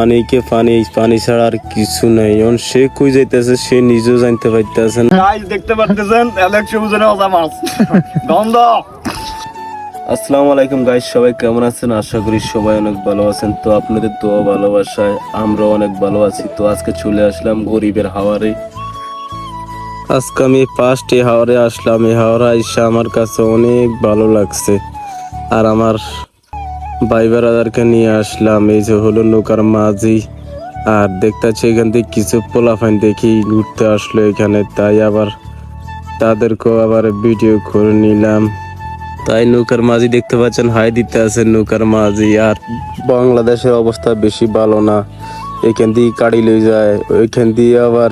পানিকে পানি, পানি ছাড়া আর কিছু নাই। এখন সে কই যাইতেছে সে নিজেও জানতে পারতেছে না। গাইস দেখতে পারতেছেন অ্যালেক্স সবুজের ওজা মাছ গন্ধ। আসসালামু আলাইকুম গাইস, সবাই কেমন আছেন? আশা করি সবাই অনেক ভালো আছেন। তো আপনাদের দোয়া ভালোবাসায় আমরা অনেক ভালো আছি। তো আজকে চলে আসলাম গরিবের হাওরে। আজকে আমি ফার্স্ট এই হাওরে আসলাম। এই হাওরে এসে আমার কাছে অনেক ভালো লাগছে। আর আমার ভাই বেড়াদারকে নিয়ে আসলাম। এই যে হলো নৌকার মাঝি। আর দেখতেছি এখান থেকে কিছু পোলাপাইন দেখি ঘুরতে আসলো এখানে, তাই আবার তাদেরকেও আবার ভিডিও করে নিলাম। তাই নৌকার মাঝি দেখতে পাচ্ছেন হাই দিতে আছে নৌকার মাঝি। আর বাংলাদেশের অবস্থা বেশি ভালো না, এখান দিয়ে কাড়ি লই যায়, ওইখান দিয়ে আবার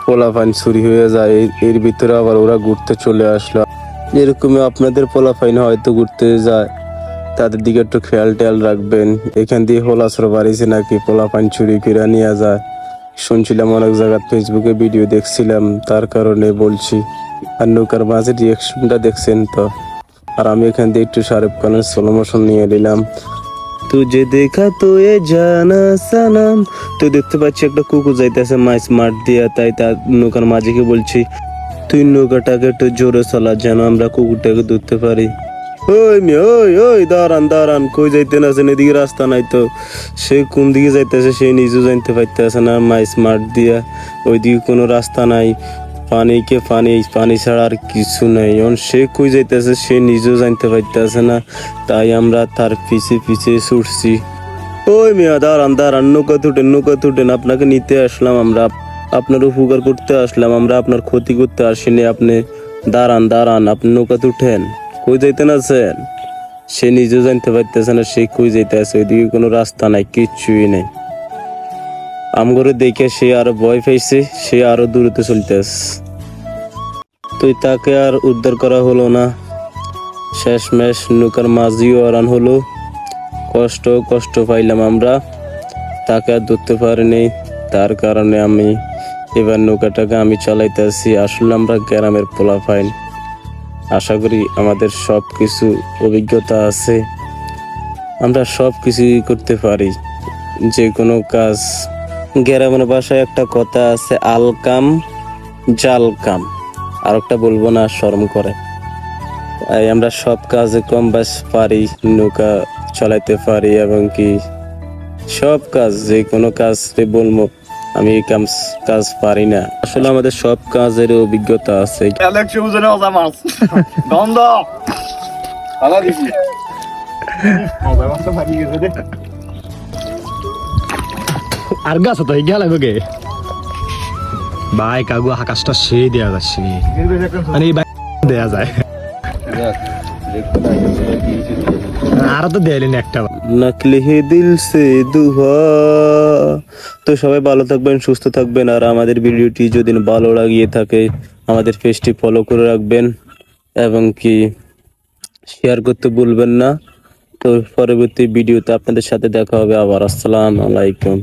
পোলাপাইন চুরি হয়ে যায়। এর ভিতরে আবার ওরা ঘুরতে চলে আসলো। এরকমই আপনাদের পোলাপাইন হয়তো ঘুরতে যায়, তাদের দিকে একটু খেয়াল টেয়াল রাখবেন। এখান দিয়ে হোলাসর বাড়িছে নাকি পোলাপাইন চুরি করে নিয়ে যায় শুনছিলাম, অনেক জায়গায় ফেসবুকে ভিডিও দেখছিলাম, তার কারণে বলছি। আর নৌকার মাঝে রিয়াকশনটা দেখছেন তো। আর আমি এখান দিয়ে একটু শাহরুখ খানের স্লো মোশন নিয়ে নিলাম। তুঝে দেখা তো এ জানা সানাম। তো দেখতে পাচ্ছি একটা কুকুর যাইতেছে মাছ মাঠ দিয়া, তাই তার নৌকার মাঝিকে বলছি তুই নৌকাটাকে একটু জোরে চালা যেন আমরা কুকুরটাকে ধরতে পারি। ওই মেয়ে, ওই ওই দাঁড়ান দাঁড়ান, কই যাইতেন আছেন? এদিকে রাস্তা নাই তো। সে কোন দিকে যাইতেছে সে নিজেও জানতে পারতেছে না। মাইস মাঠ দিয়া ওইদিকে কোনো রাস্তা নাই, পানিকে পানি, পানি ছাড়া আর কিছু নাই। এখন সে কই যাইতেছে সে নিজেও জানতে পারতেছে না, তাই আমরা তার পিছে পিছে ছুটছি। ওই মেয়া দাঁড়ান দাঁড়ান, নৌকা তুটেন, আপনাকে নিতে আসলাম আমরা, আপনার উপকার করতে আসলাম আমরা, আপনার ক্ষতি করতে আসিনি। আপনি দাঁড়ান দাঁড়ান, আপনি নৌকা তুঠেন। কই যাইতেন আছেন? সে নিজেও জানতে পারতেছে না সে কই যাইতে আছে। ওইদিকে কোনো রাস্তা নাই, কিচ্ছুই নেই। আমগরে দেখে সে আরো ভয় পাইছে, সে আরো দূরতে চলতেছে। তুই তাকে আর উদ্ধার করা হলো না। শেষমেশ নৌকার মাঝিও আরান হলো। কষ্ট পাইলাম আমরা, তাকে আর ধরতে পারিনি। তার কারণে আমি এবার নৌকাটাকে আমি চালাইতেছি। আসলে আমরা গ্রামের পোলাপাইন, আশা করি আমাদের সব কিছু অভিজ্ঞতা আছে, আমরা সব কিছুই করতে পারি, যে কোনো কাজ। গ্রামের ভাষায় একটা কথা আছে, আলকাম জালকাম, আর একটা বলবো না, শরম করে। তাই আমরা সব কাজে কম বেশ পারি, নৌকা চালাইতে পারি, এবং কি সব কাজ, যে কোনো কাজ বলবো আমি এই কাজ পারি না। আসলে আমাদের সব কাজের অভিজ্ঞতা আছে। অ্যালেক্স সবুজের ওজা মাছ গন্ধ ভালো দিছি ওজা মাছটা ভাগি গেছে রে। আর গাছ তো গেল গে ভাই কাগু আকাশটা সে দেয়া যাচ্ছে, মানে এই দেয়া যায় আর তো দেয়নি একটা। নকলি হে দিল সে দুহা। তো সবাই ভালো থাকবেন, সুস্থ থাকবেন। আর আমাদের ভিডিওটি যদি ভালো লাগিয়ে থাকে আমাদের পেজটি ফলো করে রাখবেন, এবং কি শেয়ার করতে ভুলবেন না। তো পরবর্তী ভিডিওতে আপনাদের সাথে দেখা হবে আবার। আসসালামু আলাইকুম।